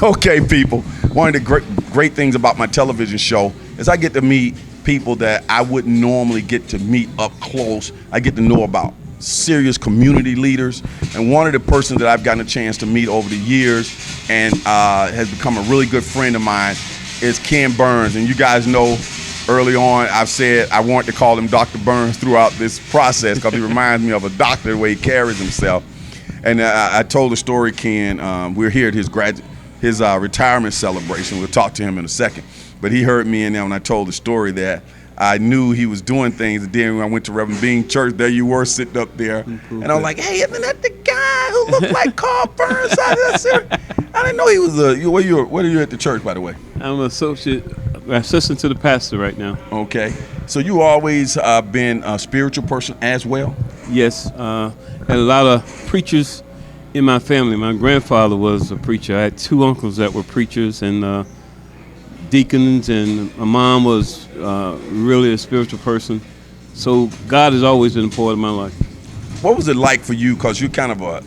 Okay, people. One of the great things about my television show is I get to meet people that I wouldn't normally get to meet up close. I get to know about serious community leaders, and one of the persons that I've gotten a chance to meet over the years and has become a really good friend of mine is Ken Burns. And you guys know early on I've said I want to call him Dr. Burns throughout this process because he reminds me of a doctor the way he carries himself. And I told the story, Ken, we're here at his retirement celebration. We'll talk to him in a second. But he heard me, and then when I told the story that I knew he was doing things, and then when I went to Reverend Bean Church, there you were sitting up there. And I was like, hey, isn't that the guy who looked like Carl Burns? I didn't know he was what are you at the church, by the way? I'm an assistant to the pastor right now. Okay. So you always been a spiritual person as well? Yes. Had a lot of preachers in my family. My grandfather was a preacher. I had two uncles that were preachers and deacons, and my mom was really a spiritual person. So God has always been a part of my life. What was it like for you? Because you're kind of a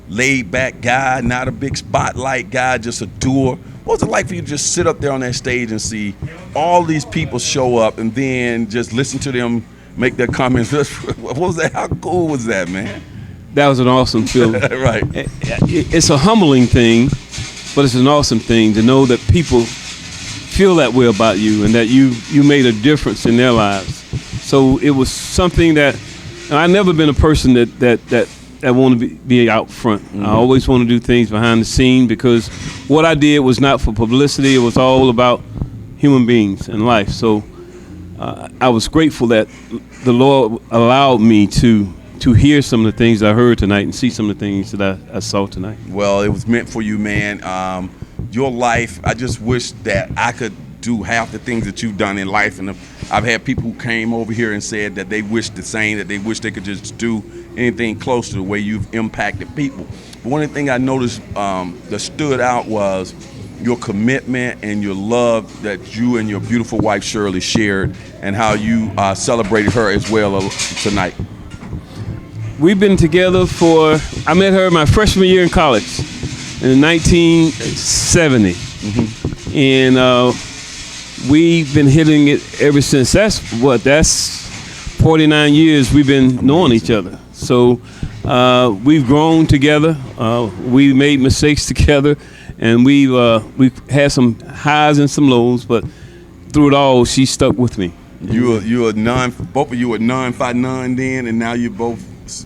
laid-back guy, not a big spotlight guy, just a doer. What was it like for you to just sit up there on that stage and see all these people show up and then just listen to them make their comments? What was that? How cool was that, man? That was an awesome feeling. Right. It's a humbling thing, but it's an awesome thing to know that people feel that way about you and that you made a difference in their lives. So it was something that, and I've never been a person that want to be out front. Mm-hmm. I always want to do things behind the scene because what I did was not for publicity. It was all about human beings and life. So I was grateful that the Lord allowed me to hear some of the things I heard tonight and see some of the things that I saw tonight. Well, it was meant for you, man. Your life, I just wish that I could do half the things that you've done in life. And I've had people who came over here and said that they wish the same, that they wish they could just do anything close to the way you've impacted people. But one of the things I noticed that stood out was your commitment and your love that you and your beautiful wife Shirley shared, and how you celebrated her as well tonight. We've been together I met her my freshman year in college in 1970. Mm-hmm. And we've been hitting it ever since. That's 49 years we've been knowing each other. So we've grown together. We made mistakes together, and we've had some highs and some lows, but through it all, she stuck with me. Both of you were non-Phi non then, and now you're both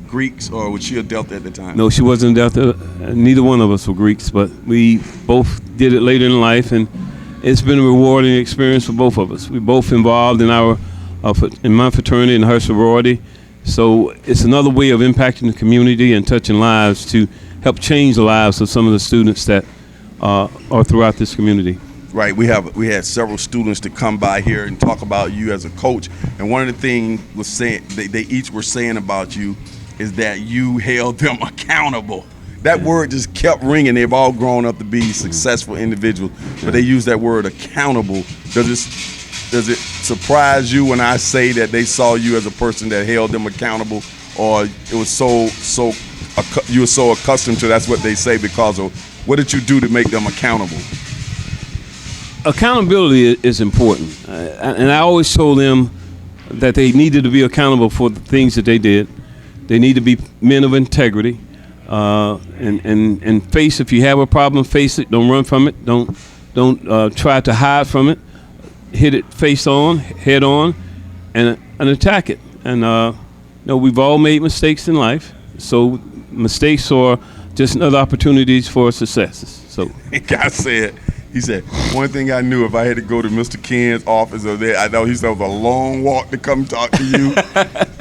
Greeks, or was she a Delta at the time? No, she wasn't a Delta. Neither one of us were Greeks, but we both did it later in life, and it's been a rewarding experience for both of us. We both involved in in my fraternity and her sorority, so it's another way of impacting the community and touching lives to help change the lives of some of the students that are throughout this community. Right, we had several students to come by here and talk about you as a coach, and one of the things was saying they each were saying about you is that you held them accountable. That word just kept ringing. They've all grown up to be successful individuals, but they use that word accountable. Does it surprise you when I say that they saw you as a person that held them accountable, or it was you were so accustomed to that's what they say because of what did you do to make them accountable? Accountability is important, and I always told them that they needed to be accountable for the things that they did. They need to be men of integrity, and face, if you have a problem, face it. Don't run from it. Don't try to hide from it. Hit it head on, and attack it. And we've all made mistakes in life, so mistakes are just another opportunities for successes. So, he said, one thing I knew, if I had to go to Mr. Ken's office or there, I know he said it was a long walk to come talk to you.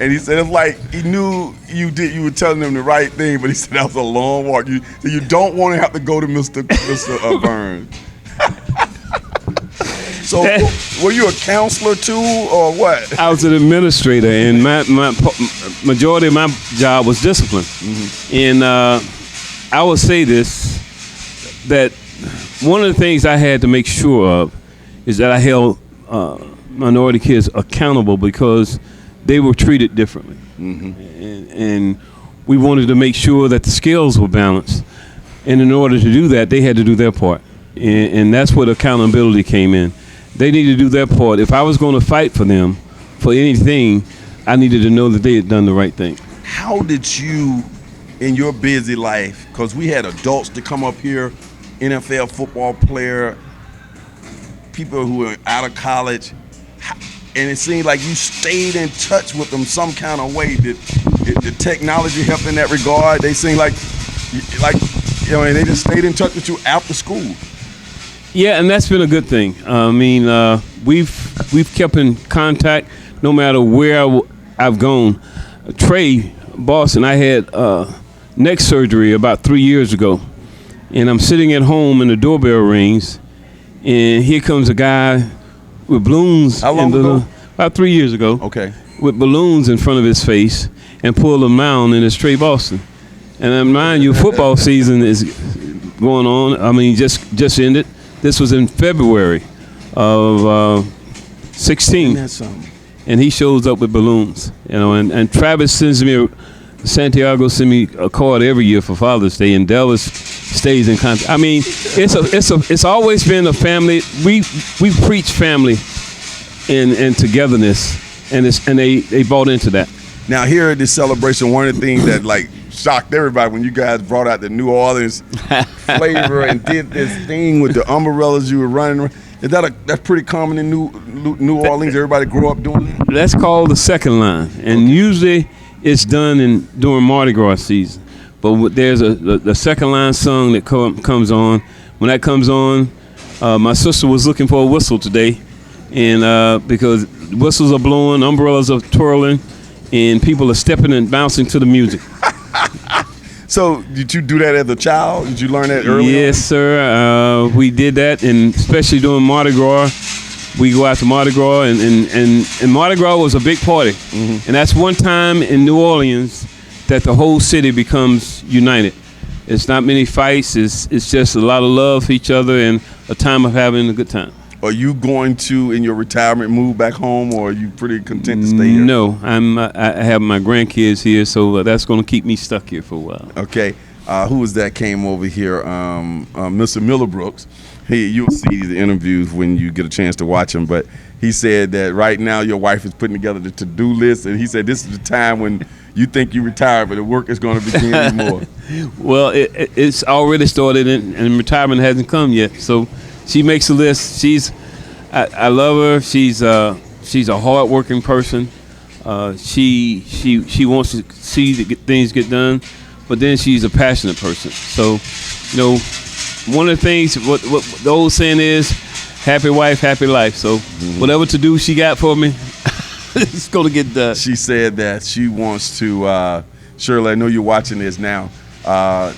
And he said it's like he knew you were telling him the right thing, but he said that was a long walk. You don't want to have to go to Mr. Burns. So were you a counselor too, or what? I was an administrator, and my majority of my job was discipline. Mm-hmm. And I will say this, that one of the things I had to make sure of is that I held minority kids accountable because they were treated differently. Mm-hmm. And we wanted to make sure that the skills were balanced. And in order to do that, they had to do their part. and that's where the accountability came in. They needed to do their part. If I was going to fight for them for anything, I needed to know that they had done the right thing. How did you, in your busy life, because we had adults to come up here, NFL football player, people who were out of college, and it seemed like you stayed in touch with them some kind of way. Did the technology help in that regard? They seemed like and they just stayed in touch with you after school. Yeah, and that's been a good thing. I mean, we've kept in contact no matter where I've gone. Trey Boston, I had neck surgery about 3 years ago, and I'm sitting at home and the doorbell rings, and here comes a guy with balloons. How long ago? About 3 years ago. Okay. With balloons in front of his face and pulled a mound, and it's Trey Boston. And mind you, football season is going on. I mean, just ended. This was in February of 16. That's something. And he shows up with balloons, and Travis Santiago sends me a card every year for Father's Day, and Dallas stays in contact. I mean, it's always been a family. We preach family and togetherness, and they bought into that. Now here at this celebration, one of the things that like shocked everybody when you guys brought out the New Orleans flavor and did this thing with the umbrellas you were running around. Is that's pretty common in New Orleans? Everybody grew up doing that? That's called the second line, and usually it's done during Mardi Gras season. But there's the second line song that comes on. When that comes on, my sister was looking for a whistle today, and because whistles are blowing, umbrellas are twirling, and people are stepping and bouncing to the music. So did you do that as a child? Did you learn that early Yes, sir. We did that, and especially during Mardi Gras. We go out to Mardi Gras, and Mardi Gras was a big party. Mm-hmm. And that's one time in New Orleans that the whole city becomes united. It's not many fights. It's just a lot of love for each other and a time of having a good time. Are you going to, in your retirement, move back home, or are you pretty content to stay here? No, I have my grandkids here, so that's going to keep me stuck here for a while. Okay. Who was that came over here? Mr. Miller Brooks. You'll see the interviews when you get a chance to watch them, but he said that right now your wife is putting together the to-do list, and he said this is the time when you think you retire, but the work is going to begin even more. Well, it's already started, and retirement hasn't come yet, so she makes a list. I love her. She's a hard-working person. She wants to see things get done, but then she's a passionate person. So, one of the things what the old saying is, happy wife, happy life. So, whatever to do she got for me, it's gonna get done. She said that she wants to. Shirley, I know you're watching this now.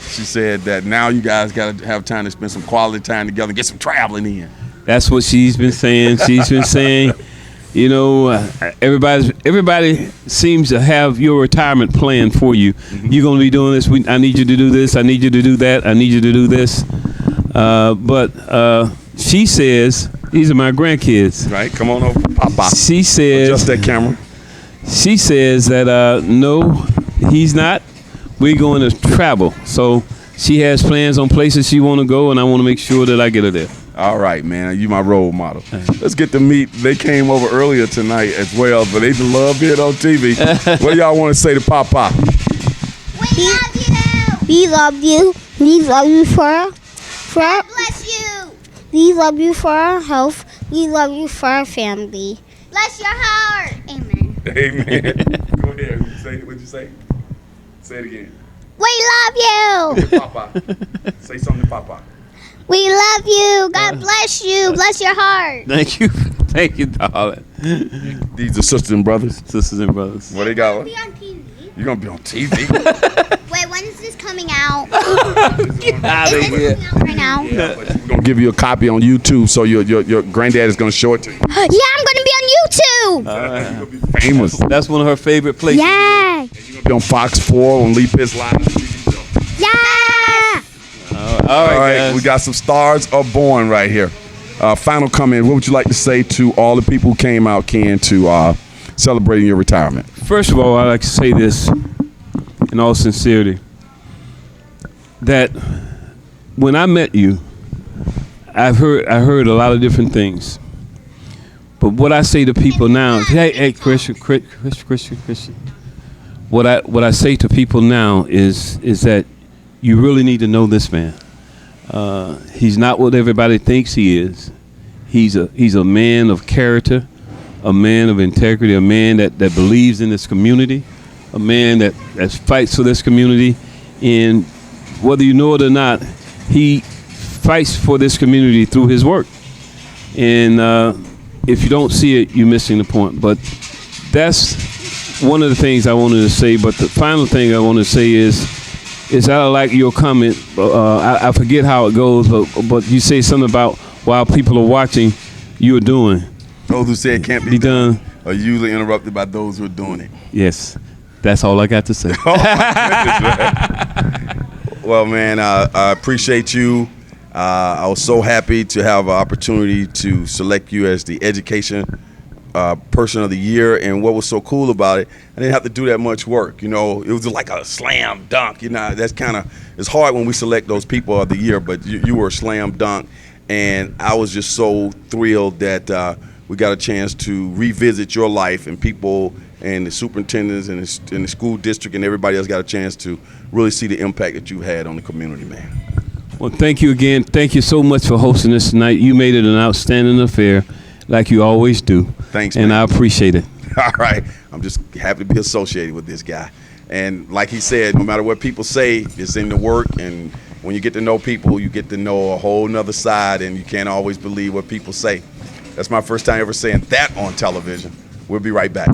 She said that now you guys got to have time to spend some quality time together and get some traveling in. That's what she's been saying. She's been saying, everybody seems to have your retirement plan for you. Mm-hmm. You're going to be doing this. I need you to do this. I need you to do that. I need you to do this. But she says, these are my grandkids. Right. Come on over, Papa. She says, adjust that camera. She says that no, he's not. We're going to travel. So she has plans on places she want to go, and I want to make sure that I get her there. All right, man. You my role model. Let's get to meet. They came over earlier tonight as well, but they love it on TV. What do y'all want to say to Papa? We love you. We love you. We love you God bless you. We love you for our health. We love you for our family. Bless your heart. Amen. Amen. Go ahead. What'd you say? Say it again. We love you. Hey, Papa. Say something to Papa. We love you. God bless you. Bless your heart. Thank you. Thank you, darling. These are sisters and brothers. Sisters and brothers. What they got? Be on TV. You're going to be on TV? Wait, when is this coming out? Get out of Is here. this coming out right now? Yeah, but we're going to give you a copy on YouTube, so your granddad is going to show it to you. Yeah, I'm going to be on YouTube. You're going to be famous. That's one of her favorite places. Yeah. And you're going to be on Fox 4 on Lee Pitts Live. Yeah. All right, guys. We got some stars are born right here. Final comment. What would you like to say to all the people who came out, Ken, to celebrating your retirement? First of all, I'd like to say this in all sincerity, that when I met you, I heard a lot of different things. But what I say to people now is, hey, Christian. What I say to people now is that you really need to know this man. He's not what everybody thinks he is. He's a man of character, a man of integrity, a man that believes in this community, a man that fights for this community. And whether you know it or not, he fights for this community through his work. And if you don't see it, you're missing the point. But that's one of the things I wanted to say. But the final thing I want to say is I like your comment. I forget how it goes, but you say something about while people are watching, you're doing. Those who say it can't be done are usually interrupted by those who are doing it. Yes, that's all I got to say. Oh, my goodness, man. Well, man, I appreciate you. I was so happy to have an opportunity to select you as the education person of the year. And what was so cool about it, I didn't have to do that much work. You know, it was like a slam dunk. You know, that's kind of, it's hard when we select those people of the year, but you were a slam dunk. And I was just so thrilled that we got a chance to revisit your life, and people and the superintendents and the school district and everybody else got a chance to really see the impact that you had on the community, man. Well, thank you again. Thank you so much for hosting this tonight. You made it an outstanding affair, like you always do. Thanks, man. And I appreciate it. All right. I'm just happy to be associated with this guy. And like he said, no matter what people say, it's in the work. And when you get to know people, you get to know a whole nother side, and you can't always believe what people say. That's my first time ever saying that on television. We'll be right back.